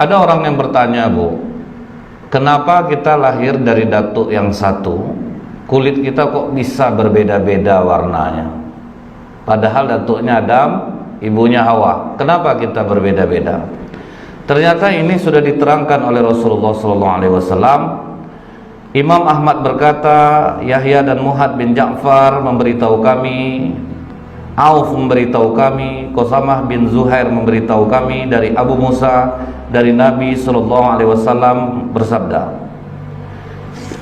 Ada orang yang bertanya, Bu, kenapa kita lahir dari datuk yang satu, kulit kita kok bisa berbeda-beda warnanya? Padahal datuknya Adam, ibunya Hawa. Kenapa kita berbeda-beda? Ternyata ini sudah diterangkan oleh Rasulullah SAW. Imam Ahmad berkata, Yahya dan Muhad bin Ja'far memberitahu kami, Auf memberitahu kami, Qasamah bin Zuhair memberitahu kami dari Abu Musa, dari Nabi SAW bersabda,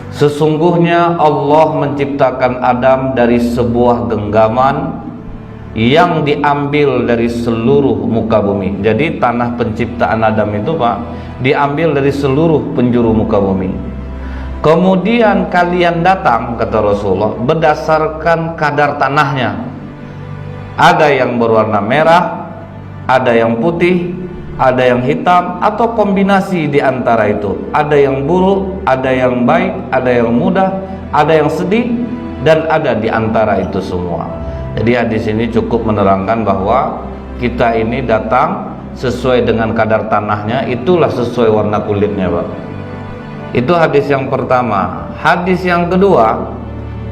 sesungguhnya Allah menciptakan Adam dari sebuah genggaman yang diambil dari seluruh muka bumi. Jadi tanah penciptaan Adam itu, Pak, diambil dari seluruh penjuru muka bumi. Kemudian kalian datang, kata Rasulullah, berdasarkan kadar tanahnya. Ada yang berwarna merah, ada yang putih, ada yang hitam, atau kombinasi di antara itu. Ada yang buruk, ada yang baik, ada yang mudah, ada yang sedih, dan ada di antara itu semua. Jadi hadis ini cukup menerangkan bahwa kita ini datang sesuai dengan kadar tanahnya, itulah sesuai warna kulitnya, Pak. Itu hadis yang pertama. Hadis yang kedua,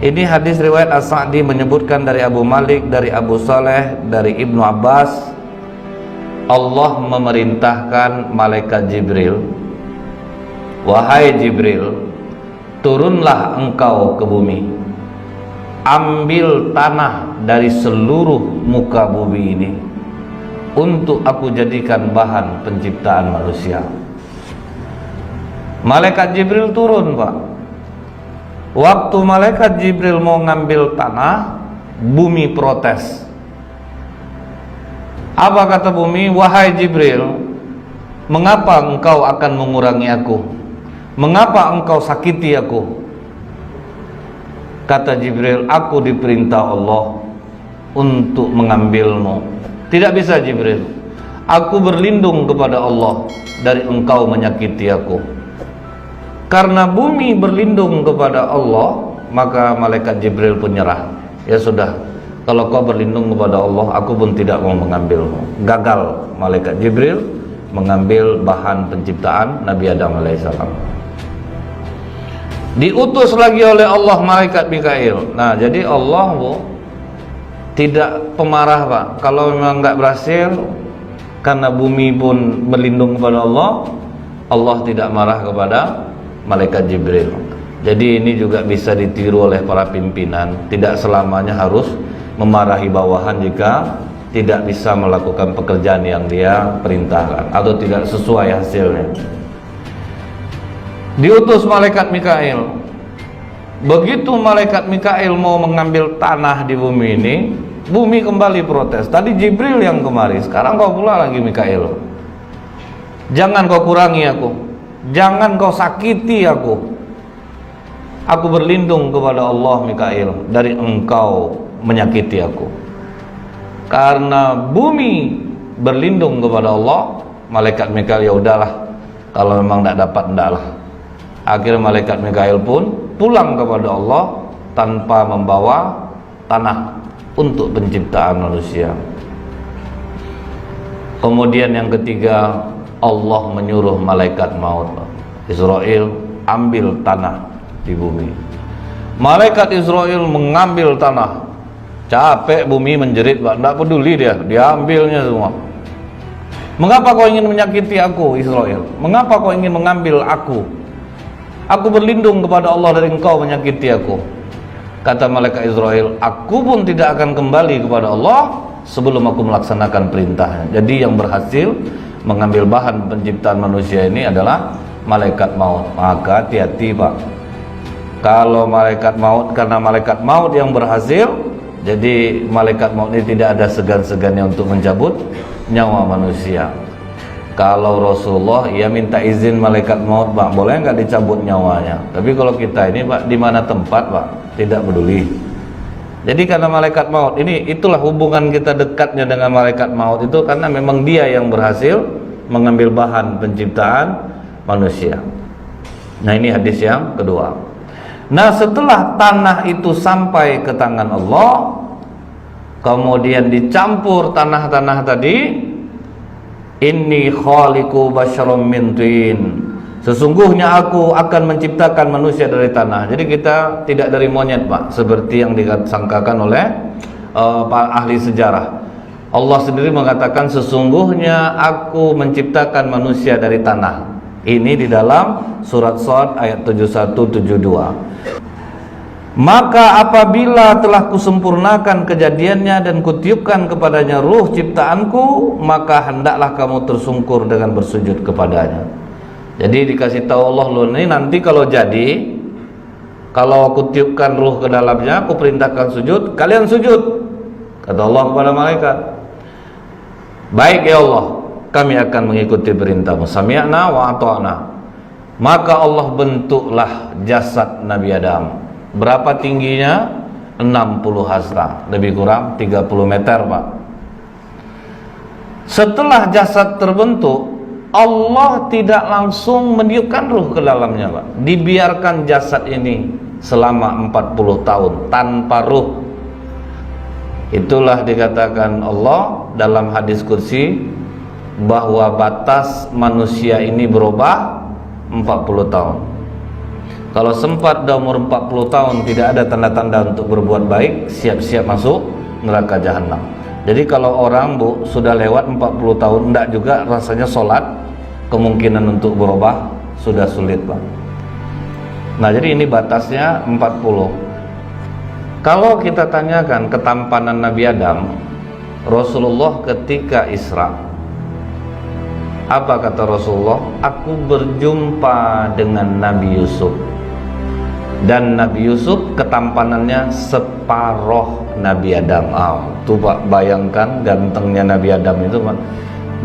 ini hadis riwayat As-Sa'di menyebutkan dari Abu Malik, dari Abu Saleh, dari Ibnu Abbas, Allah memerintahkan malaikat Jibril, wahai Jibril, turunlah engkau ke bumi, ambil tanah dari seluruh muka bumi ini untuk aku jadikan bahan penciptaan manusia. Malaikat Jibril turun, Pak. Waktu malaikat Jibril mau ngambil tanah, bumi protes. Apa kata bumi? Wahai Jibril, mengapa engkau akan mengurangi aku? Mengapa engkau sakiti aku? Kata Jibril, aku diperintah Allah untuk mengambilmu. Tidak bisa Jibril, aku berlindung kepada Allah dari engkau menyakiti aku. Karena bumi berlindung kepada Allah, maka malaikat Jibril pun nyerah. Ya sudah, kalau kau berlindung kepada Allah, aku pun tidak mau mengambilmu. Gagal malaikat Jibril mengambil bahan penciptaan Nabi Adam alaihissalam. Diutus lagi oleh Allah malaikat Mikail. Nah, jadi Allah, Bu, tidak pemarah, Pak. Kalau memang nggak berhasil, karena bumi pun berlindung kepada Allah, Allah tidak marah kepada malaikat Jibril. Jadi ini juga bisa ditiru oleh para pimpinan. Tidak selamanya harus memarahi bawahan jika tidak bisa melakukan pekerjaan yang dia perintahkan atau tidak sesuai hasilnya. Diutus malaikat Mikail. Begitu malaikat Mikail mau mengambil tanah di bumi ini, bumi kembali protes. Tadi Jibril yang kemari, sekarang kau pula lagi Mikail. Jangan kau kurangi aku, jangan kau sakiti aku. Aku berlindung kepada Allah Mikail dari engkau menyakiti aku. Karena bumi berlindung kepada Allah, malaikat Mikail, ya udahlah, kalau memang tidak dapat, ndaklah. Akhirnya malaikat Mikail pun pulang kepada Allah tanpa membawa tanah untuk penciptaan manusia. Kemudian yang ketiga, Allah menyuruh malaikat maut, Israel, ambil tanah di bumi. Malaikat Israel mengambil tanah. Capek bumi menjerit, Pak, tidak peduli dia ambilnya semua. Mengapa kau ingin menyakiti aku, Israel? Mengapa kau ingin mengambil aku? Aku berlindung kepada Allah dari engkau menyakiti aku. Kata malaikat Israel, aku pun tidak akan kembali kepada Allah sebelum aku melaksanakan perintahnya. Jadi yang berhasil mengambil bahan penciptaan manusia ini adalah malaikat maut. Maka hati-hati, Pak. Kalau malaikat maut, karena malaikat maut yang berhasil, jadi malaikat maut ini tidak ada segan-segannya untuk mencabut nyawa manusia. Kalau Rasulullah, ia minta izin malaikat maut, Pak, boleh nggak dicabut nyawanya? Tapi kalau kita ini, Pak, di mana tempat, Pak, tidak peduli. Jadi karena malaikat maut ini, itulah hubungan kita dekatnya dengan malaikat maut itu, karena memang dia yang berhasil mengambil bahan penciptaan manusia. Nah, ini hadis yang kedua. Nah, setelah tanah itu sampai ke tangan Allah, kemudian dicampur tanah-tanah tadi, Inni khaliqu basyarum min tin. Sesungguhnya aku akan menciptakan manusia dari tanah. Jadi kita tidak dari monyet, Pak, seperti yang disangkakan oleh ahli sejarah. Allah sendiri mengatakan sesungguhnya aku menciptakan manusia dari tanah. Ini di dalam surat Shad ayat 71-72. Maka apabila telah kusempurnakan kejadiannya dan kutiupkan kepadanya ruh ciptaanku, maka hendaklah kamu tersungkur dengan bersujud kepadanya. Jadi dikasih tahu Allah, loh ini nanti kalau jadi, kalau aku tiupkan ruh ke dalamnya, aku perintahkan sujud, kalian sujud. Kata Allah kepada malaikat, baik ya Allah, kami akan mengikuti perintahmu. Sami'na wa ata'na. Maka Allah bentuklah jasad Nabi Adam. Berapa tingginya? 60 hasta, lebih kurang 30 meter, Pak. Setelah jasad terbentuk, Allah tidak langsung meniupkan ruh ke dalamnya, Pak. Dibiarkan jasad ini selama 40 tahun tanpa ruh. Itulah dikatakan Allah dalam hadis qudsi bahwa batas manusia ini berubah 40 tahun. Kalau sempat dah umur 40 tahun tidak ada tanda-tanda untuk berbuat baik, siap-siap masuk neraka jahanam. Jadi kalau orang, Bu, sudah lewat 40 tahun enggak juga rasanya sholat, kemungkinan untuk berubah sudah sulit, Pak. Nah, jadi ini batasnya 40. Kalau kita tanyakan ketampanan Nabi Adam, Rasulullah ketika Isra, apa kata Rasulullah? Aku berjumpa dengan Nabi Yusuf, dan Nabi Yusuf ketampanannya separuh Nabi Adam. Tuh Pak, bayangkan gantengnya Nabi Adam itu, Pak.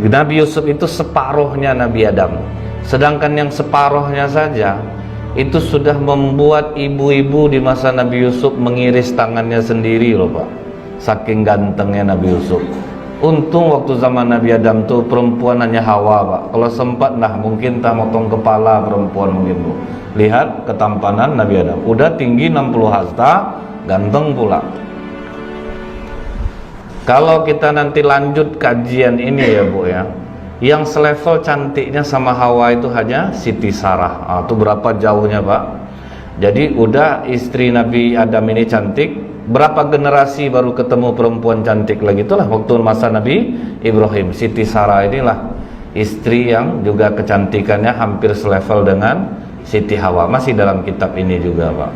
Nabi Yusuf itu separuhnya Nabi Adam. Sedangkan yang separuhnya saja itu sudah membuat ibu-ibu di masa Nabi Yusuf mengiris tangannya sendiri loh, Pak. Saking gantengnya Nabi Yusuf. Untung waktu zaman Nabi Adam tuh perempuan hanya Hawa, Pak. Kalau sempat mungkin tak motong kepala perempuan mungkin, Bu. Lihat ketampanan Nabi Adam. Udah tinggi 60 hasta, ganteng pula. Kalau kita nanti lanjut kajian ini ya, Bu ya. Yang selevel cantiknya sama Hawa itu hanya Siti Sarah. Itu berapa jauhnya, Pak? Jadi udah istri Nabi Adam ini cantik, berapa generasi baru ketemu perempuan cantik lagi? Itulah waktu masa Nabi Ibrahim. Siti Sarah inilah istri yang juga kecantikannya hampir selevel dengan Siti Hawa. Masih dalam kitab ini juga, Pak.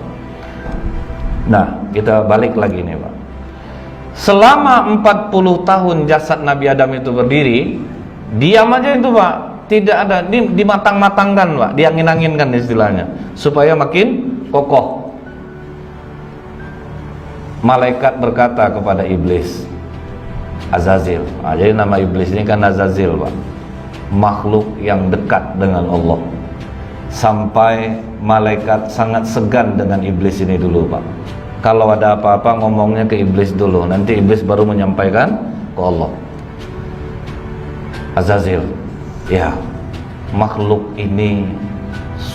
Nah, kita balik lagi nih, Pak. Selama 40 tahun jasad Nabi Adam itu berdiri, diam aja itu, Pak. Tidak ada, dimatang-matangkan, Pak, diangin-anginkan istilahnya, supaya makin kokoh. Malaikat berkata kepada iblis, Azazil. Jadi nama iblis ini kan Azazil, Pak. Makhluk yang dekat dengan Allah. Sampai malaikat sangat segan dengan iblis ini dulu, Pak. Kalau ada apa-apa ngomongnya ke iblis dulu, nanti iblis baru menyampaikan ke Allah. Azazil, ya, makhluk ini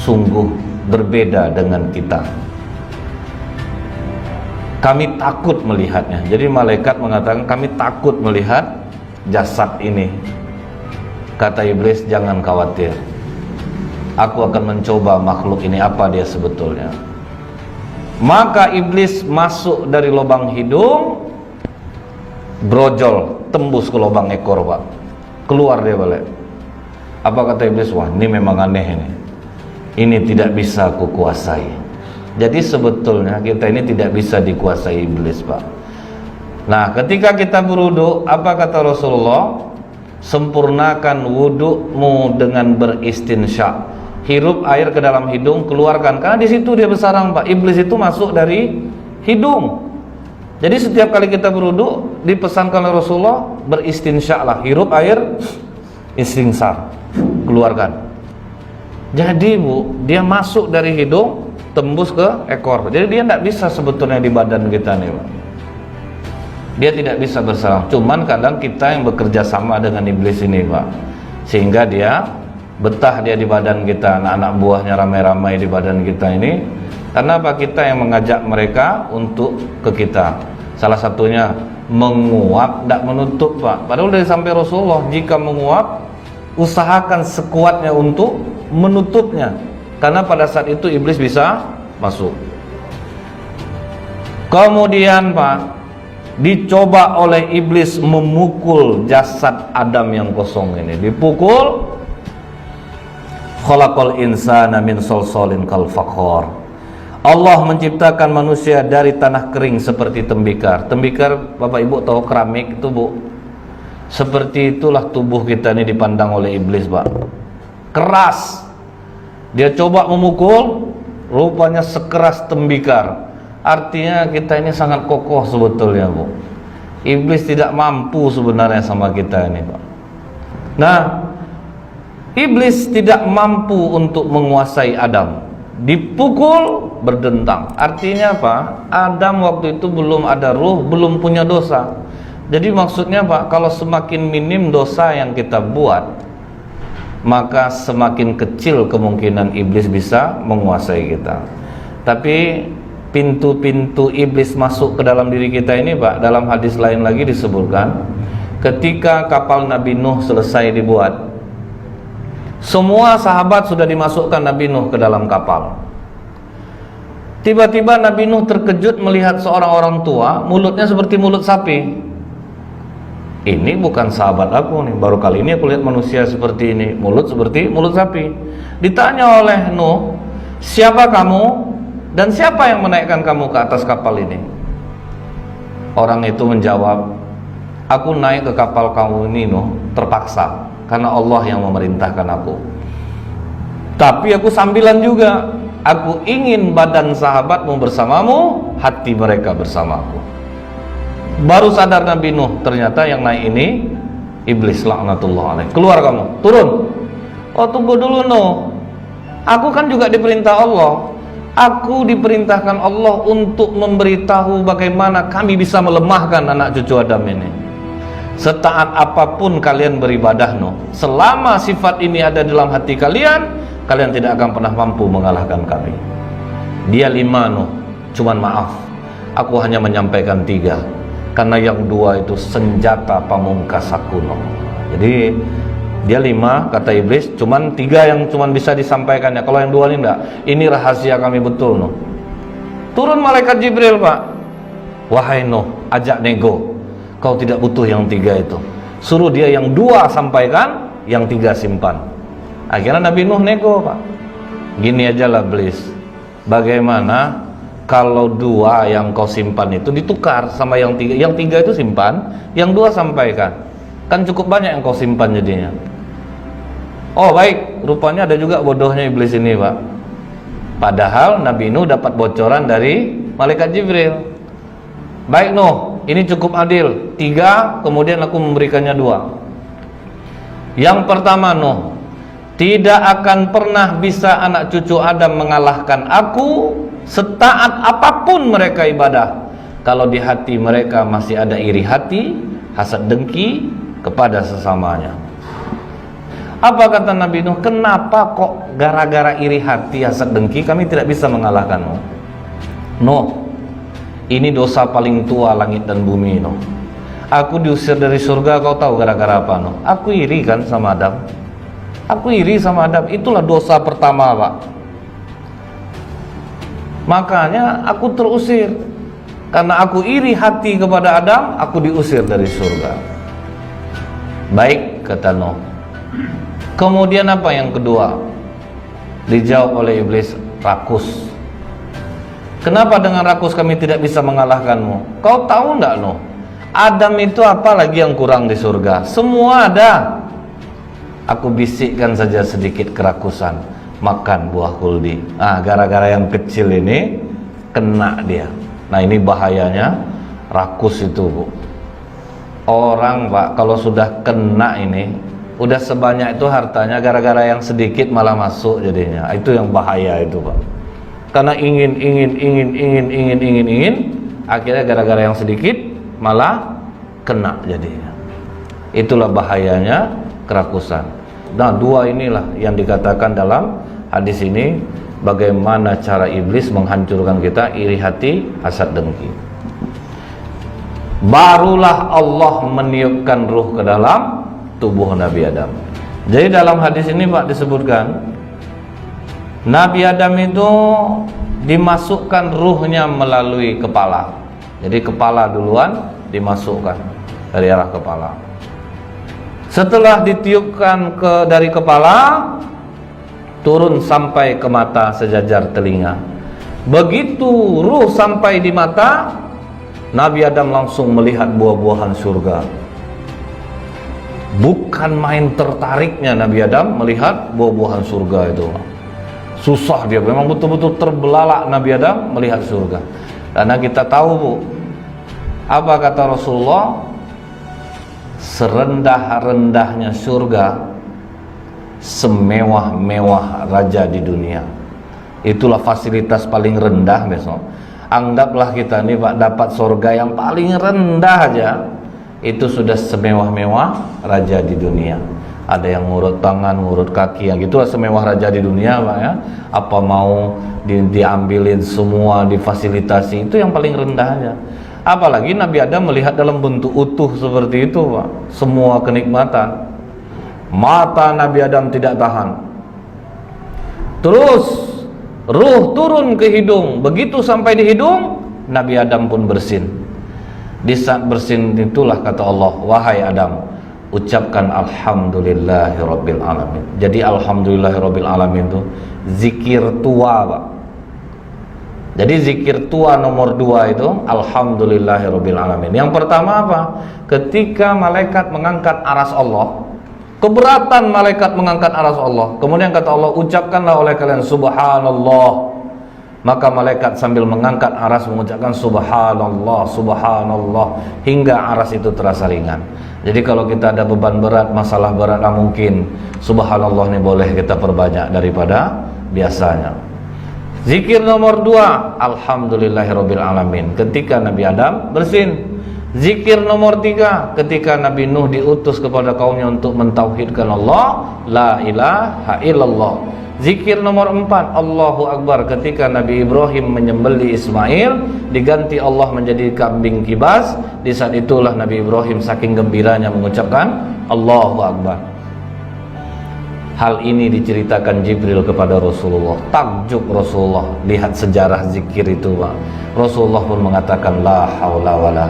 sungguh berbeda dengan kita. Kami takut melihatnya. Jadi malaikat mengatakan kami takut melihat jasad ini. Kata iblis, jangan khawatir. Aku akan mencoba makhluk ini apa dia sebetulnya. Maka iblis masuk dari lubang hidung, brojol, tembus ke lubang ekor, Pak. Keluar dia balik. Apa kata iblis? Wah, ini memang aneh ini. Ini tidak bisa aku kuasai. Jadi sebetulnya kita ini tidak bisa dikuasai iblis, Pak. Nah, ketika kita berwudu, apa kata Rasulullah? Sempurnakan wudumu dengan beristinsya. Hirup air ke dalam hidung, keluarkan. Karena di situ dia bersarang, Pak. Iblis itu masuk dari hidung. Jadi setiap kali kita berwudu, dipesankan oleh Rasulullah, beristinsya lah. Hirup air, istinsar, keluarkan. Jadi, Bu, dia masuk dari hidung, tembus ke ekor. Jadi dia tidak bisa sebetulnya di badan kita nih, Pak. Dia tidak bisa bersarang. Cuman kadang kita yang bekerja sama dengan iblis ini, Pak, sehingga dia betah dia di badan kita. Anak-anak buahnya ramai-ramai di badan kita ini. Karena apa? Kita yang mengajak mereka untuk ke kita. Salah satunya menguap, tidak menutup, Pak. Padahal dari sampai Rasulullah, jika menguap usahakan sekuatnya untuk menutupnya, karena pada saat itu iblis bisa masuk. Kemudian Pak, dicoba oleh iblis memukul jasad Adam yang kosong ini, dipukul. Khalaqal insana min salsalin kal fakhar. Allah menciptakan manusia dari tanah kering seperti tembikar. Tembikar, Bapak Ibu tahu keramik itu, Bu? Seperti itulah tubuh kita ini dipandang oleh iblis, Pak. Keras. Dia coba memukul, rupanya sekeras tembikar. Artinya kita ini sangat kokoh sebetulnya, Bu. Iblis tidak mampu sebenarnya sama kita ini, Pak. Nah, iblis tidak mampu untuk menguasai Adam. Dipukul, berdentang. Artinya apa? Adam waktu itu belum ada ruh, belum punya dosa. Jadi maksudnya Pak, kalau semakin minim dosa yang kita buat, maka semakin kecil kemungkinan iblis bisa menguasai kita. Tapi pintu-pintu iblis masuk ke dalam diri kita ini Pak, dalam hadis lain lagi disebutkan, ketika kapal Nabi Nuh selesai dibuat, semua sahabat sudah dimasukkan Nabi Nuh ke dalam kapal. Tiba-tiba Nabi Nuh terkejut melihat seorang orang tua, mulutnya seperti mulut sapi. Ini bukan sahabat aku nih, baru kali ini aku lihat manusia seperti ini, mulut seperti mulut sapi. Ditanya oleh Nuh, siapa kamu dan siapa yang menaikkan kamu ke atas kapal ini? Orang itu menjawab, aku naik ke kapal kamu ini Nuh terpaksa, karena Allah yang memerintahkan aku. Tapi aku sambilan juga, aku ingin badan sahabatmu bersamamu, hati mereka bersamaku. Baru sadar Nabi Nuh, ternyata yang naik ini iblis laknatullah alaih. Keluar kamu, turun. Oh tunggu dulu Nuh, aku kan juga diperintah Allah. Aku diperintahkan Allah untuk memberitahu bagaimana kami bisa melemahkan anak cucu Adam ini. Setaat apapun kalian beribadah Nuh, selama sifat ini ada dalam hati kalian, kalian tidak akan pernah mampu mengalahkan kami. Dia 5 Nuh, cuman maaf, aku hanya menyampaikan 3, karena yang 2 itu senjata pamungkas aku Nuh. Jadi dia 5 kata iblis, cuman 3 yang cuman bisa disampaikannya. Kalau yang 2 ini enggak, ini rahasia kami betul Nuh. Turun malaikat Jibril Pak, wahai Nuh, ajak nego. Kau tidak butuh yang 3 itu. Suruh dia yang 2 sampaikan, yang 3 simpan. Akhirnya Nabi Nuh nego Pak. Gini aja lah iblis, bagaimana kalau 2 yang kau simpan itu ditukar sama yang 3? Yang 3 itu simpan, yang 2 sampaikan. Kan cukup banyak yang kau simpan jadinya. Oh baik, rupanya ada juga bodohnya iblis ini Pak. Padahal Nabi Nuh dapat bocoran dari malaikat Jibril. Baik Nuh, ini cukup adil, 3, kemudian aku memberikannya 2. Yang pertama Nuh, tidak akan pernah bisa anak cucu Adam mengalahkan aku setaat apapun mereka ibadah, kalau di hati mereka masih ada iri hati, hasad dengki kepada sesamanya. Apa kata Nabi Nuh? Kenapa kok gara-gara iri hati, hasad dengki kami tidak bisa mengalahkanmu? Nuh, ini dosa paling tua langit dan bumi Nuh. Aku diusir dari surga, kau tahu gara-gara apa Nuh? Aku iri kan sama Adam. Aku iri sama Adam, itulah dosa pertama Pak. Makanya aku terusir, karena aku iri hati kepada Adam, aku diusir dari surga. Baik kata Nuh. Kemudian apa yang kedua? Dijawab oleh iblis, rakus. Kenapa dengan rakus kami tidak bisa mengalahkanmu? Kau tahu enggak Nuh, Adam itu apa lagi yang kurang di surga? Semua ada. Aku bisikkan saja sedikit kerakusan, makan buah khuldi. Gara-gara yang kecil ini kena dia. Nah ini bahayanya rakus itu Bu. Orang Pak kalau sudah kena ini, udah sebanyak itu hartanya, gara-gara yang sedikit malah masuk jadinya. Itu yang bahaya itu Pak. Karena ingin, akhirnya gara-gara yang sedikit malah kena jadinya. Itulah bahayanya kerakusan. Nah 2 inilah yang dikatakan dalam hadis ini, bagaimana cara iblis menghancurkan kita, iri hati, hasad dengki. Barulah Allah meniupkan ruh ke dalam tubuh Nabi Adam. Jadi dalam hadis ini Pak disebutkan Nabi Adam itu dimasukkan ruhnya melalui kepala. Jadi kepala duluan dimasukkan dari arah kepala. Setelah ditiupkan dari kepala, turun sampai ke mata sejajar telinga. Begitu ruh sampai di mata, Nabi Adam langsung melihat buah-buahan surga. Bukan main tertariknya Nabi Adam melihat buah-buahan surga itu. Susah dia, memang betul-betul terbelalak Nabi Adam melihat surga. Karena kita tahu Bu, apa kata Rasulullah? Serendah-rendahnya surga, semewah-mewah raja di dunia. Itulah fasilitas paling rendah besok. Anggaplah kita ini Pak dapat surga yang paling rendah aja, itu sudah semewah-mewah raja di dunia. Ada yang ngurut tangan, ngurut kaki, yang gitulah semewah raja di dunia Pak ya. Apa mau diambilin semua, difasilitasi, itu yang paling rendah aja. Apalagi Nabi Adam melihat dalam bentuk utuh seperti itu Pak, semua kenikmatan. Mata Nabi Adam tidak tahan. Terus ruh turun ke hidung. Begitu sampai di hidung, Nabi Adam pun bersin. Di saat bersin itulah kata Allah, wahai Adam, ucapkan alhamdulillahirabbil alamin. Jadi alhamdulillahirabbil alamin itu zikir tua Pak. Jadi zikir tua nomor 2 itu alhamdulillahirabbil alamin. Yang pertama apa? Ketika malaikat mengangkat aras Allah, keberatan malaikat mengangkat aras Allah, kemudian kata Allah, ucapkanlah oleh kalian subhanallah. Maka malaikat sambil mengangkat aras mengucapkan subhanallah, subhanallah, hingga aras itu terasa ringan. Jadi kalau kita ada beban berat, masalah berat, mungkin subhanallah ini boleh kita perbanyak daripada biasanya. Zikir nomor 2 alhamdulillahirabbil alamin ketika Nabi Adam bersin. Zikir nomor 3 ketika Nabi Nuh diutus kepada kaumnya untuk mentauhidkan Allah, la ilaha illallah. Zikir nomor 4 Allahu Akbar ketika Nabi Ibrahim menyembelih Ismail, diganti Allah menjadi kambing kibas. Di saat itulah Nabi Ibrahim saking gembiranya mengucapkan Allahu Akbar. Hal ini diceritakan Jibril kepada Rasulullah. Takjub Rasulullah lihat sejarah zikir itu Pak. Rasulullah pun mengatakan la haula wala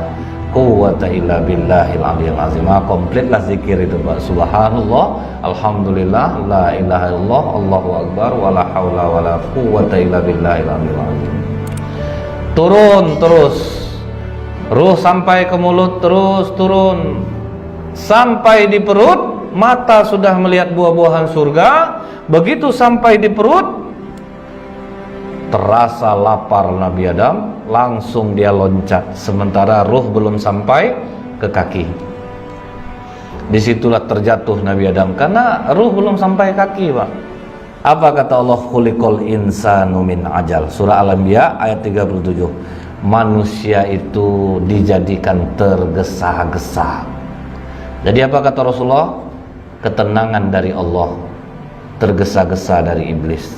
quwwata illa billahil aliyil azim. Komplitlah zikir itu Pak. Subhanallah, alhamdulillah, la ilaha illallah, Allahu akbar, wala haula wala quwwata illa billahil aliyil azim. Turun terus. Ruh sampai ke mulut, terus turun sampai di perut. Mata sudah melihat buah-buahan surga. Begitu sampai di perut, terasa lapar Nabi Adam, langsung dia loncat, sementara ruh belum sampai ke kaki. Disitulah terjatuh Nabi Adam, karena ruh belum sampai kaki Pak. Apa kata Allah? Khuliqal insanu min ajal. Surah Al-Anbiya ayat 37. Manusia itu dijadikan tergesa-gesa. Jadi apa kata Rasulullah? Ketenangan dari Allah, tergesa-gesa dari iblis.